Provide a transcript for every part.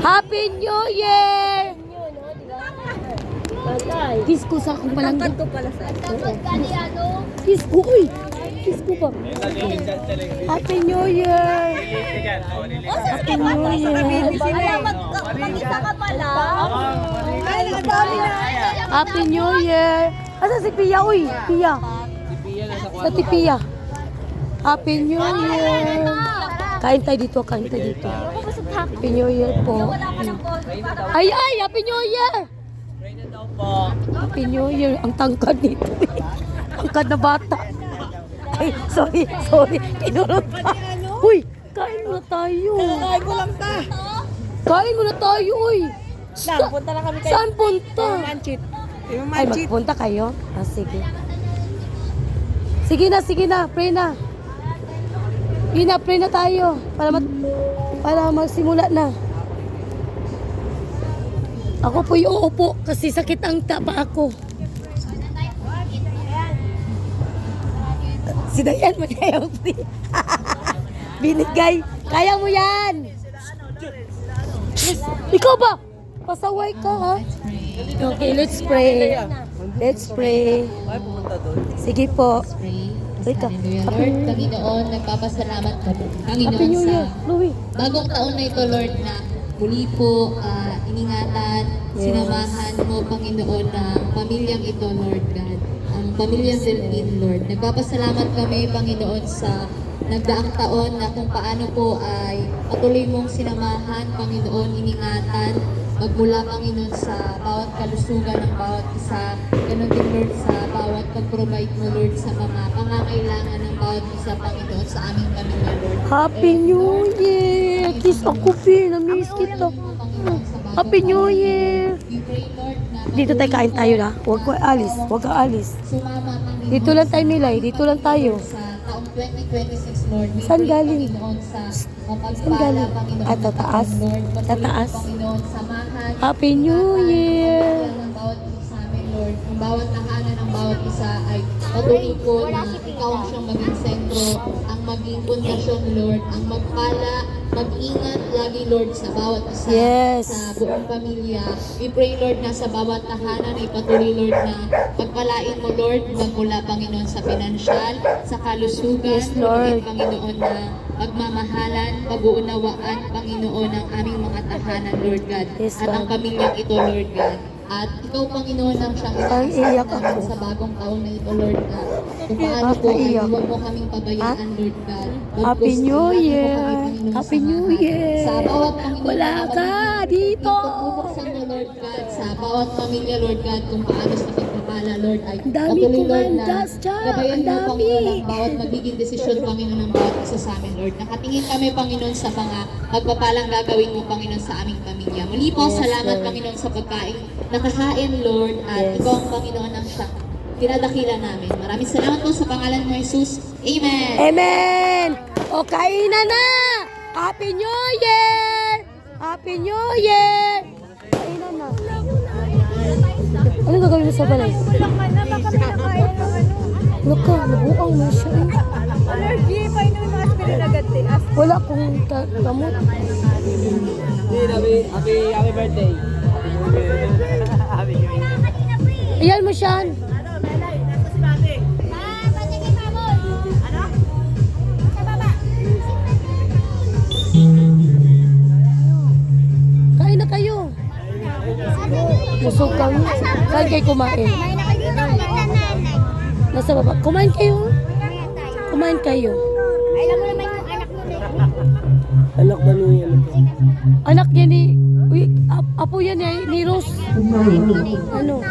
Happy New Year! Kiss ko sa akong palangga. Kiss ko, uy! Kiss ko pa. Happy New Year! Happy New Year! Mag-isa ka pala. Happy New Year! Asa si Pia, uy? Pia. Sa ti Pia. Happy New Year! Kain tayo dito, kain tayo dito. Happy New Year po. Ay, Happy New Year! Happy New Year. Ang tangkad nito. Tangkad na bata. Ay, sorry. Kinurot pa. Uy, kain muna tayo. Kain ko lang ta. Kain muna tayo, uy. Punta lang kami kayo. Saan punta? Manchit. Ay, magpunta kayo? Ah, sige. Sige na. Pray na. Pray na tayo. Para magsimula na. Ako po yung uupo kasi sakit ang tapa ako. Si Dayan magayang free. Binigay. Kaya mo yan. Yes. Ikaw ba? Pasaway ka ha? Okay, let's pray. Let's pray. Sige po. Wait ka. Lord, Panginoon, nagpapasalamat ko, Happy Panginoon, New Year, sa Louie. bagong taon na ito, Lord, na muli po iningatan, Yes. sinamahan mo, Panginoon, na pamilyang ito, Lord God. Ang pamilyang Delphin, Lord. Nagpapasalamat kami, Panginoon, sa nagdaang taon na kung paano po ay patuloy mong sinamahan, Panginoon, iningatan, magmula, Panginoon, sa bawat kalusugan ng bawat isa. Ganon din, Lord, sa bawat pag-provide mo, Lord, sa mga pangangailangan ng bawat isa, Panginoon, sa aming pamilya, Lord. Happy New Year! Kiss ako, Pin. Na-miss kita. Happy New Year! We pray, Lord, na Dito tayo kain tayo na. Huwag ka alis. sumama, Panginoon, Dito lang tayo, Milay. Dito lang tayo. sa taong 2026, Lord. We Saan pray, galing? Panginoon, sa Saan galing? Panginoon, At tataas? Lord. Patuloy, Tataas? Panginoon, samahan, Happy New Year! ng bawat isa sa amin, Lord. Ang bawat tahanan ng bawat isa ay patuloy po na ikaw ang siyang maging sentro, ang maging pundasyon, Lord, ang magpala, mag-ingat lagi, Lord, sa bawat isa, Yes. sa buong pamilya. We pray, Lord, na sa bawat tahanan ay patuloy, Lord, na pagpalain mo, Lord, magmula, Panginoon, sa pinansyal, sa kalusugan, Yes, Lord. Panginoon, na pagmamahalan, pag-uunawaan, Panginoon, ang aming mga tahanan, Lord God, Yes, at ang Lord. pamilyang ito, Lord God. At ikaw, Panginoon, ang siyang Ay, iyak namin ako. sa bagong taon na ito, Lord God. Kung paano po ay Iyak. huwag mo kaming pabayaan, Lord God. Happy Bagkus, New lagi mo Year! kami, Panginoon, Happy New samahan. Year! Sa bawat Panginoon Wala na ka magiging dito! bubuksan mo, Lord God, sa bawat pamilya, Lord God, kung paano sa pagpapala, Lord, ay Ang dami patuloy, kong Lord, na andas dyan. gabayan Ang mo, dami. Panginoon, ang bawat magiging desisyon, Panginoon, ng bawat isa sa amin, Lord. Nakatingin kami, Panginoon, sa mga pagpapalang gagawin mo, Panginoon, sa aming pamilya. Muli po, Yes, salamat, Lord. Panginoon, sa pagkain nakahain, Lord, at Yes. ikaw ang Panginoon ang siya. Tinadakila namin. Maraming salamat po sa pangalan mo, Jesus. Amen. Amen! O, kainan na! Happy New Year! Happy New Year! Kainan na. Ano gagawin mo sa balay? Ano ka? Nabuang mo siya eh. Allergy, painom yung mga aspirin agad eh. Wala akong gamot. Happy birthday. Ayan mo siya. Kain na kayo. Busog kami. Saan kayo kumain? Nasa baba. Kumain kayo. Kumain kayo. Alam mo naman yung anak mo Anak ba niya? Anak niya ni... Uy, apo yan ni Rose. Ano?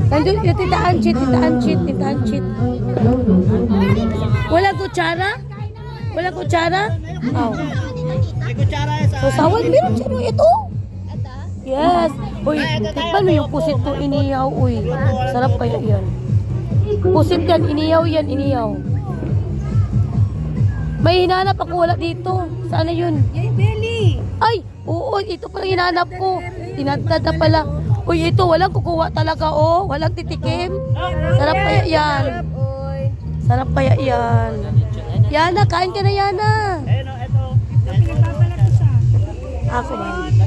Nandun yung Tita Anchit. Walang kutsara? Walang kutsara? Oh. So, sawad, meron siya no, ito. Yes. Uy, tikman mo yung pusit ko iniyaw. Uy, sarap kaya yan. Pusit yan, iniyaw. May hinanap ako, wala dito. Saan na yun? Yay, Belly! Ay, oo, ito pala hinanap ko. Tinagtad na pala. Uy, ito, walang kukuha talaga, oh. Walang titikim. Sarap kaya yan. Oy. Sarap kaya yan. Yana, kain ka na, Yana. Pinagbabalat ko siya. Ako ba?